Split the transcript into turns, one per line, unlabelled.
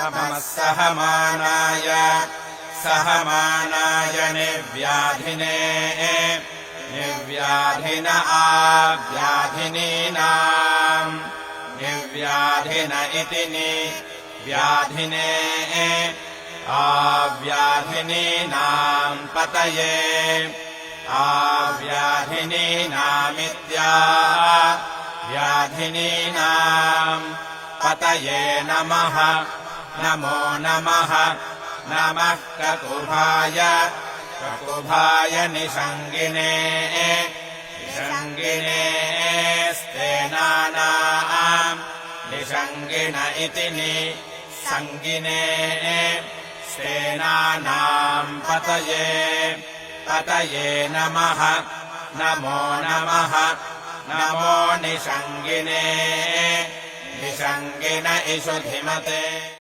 नमः सहमानाय सहमानाय निर्व्याधिने निर्व्याधिन आव्याधिनीनाम् निर्व्याधिन इति निर्व्याधिने आव्याधिनीनाम् पतये आव्याधिनीनामित्याव्याधिनीनाम् पतये नमः नमो नमः नमः ककुभाय ककुभाय निषङ्गिने निषङ्गिने स्तेनानाम् निषङ्गिन इति निषङ्गिने स्तेनानाम् पतये पतये नमः नमो नमः नमो निषङ्गिने निषङ्गिन इषु धिमते।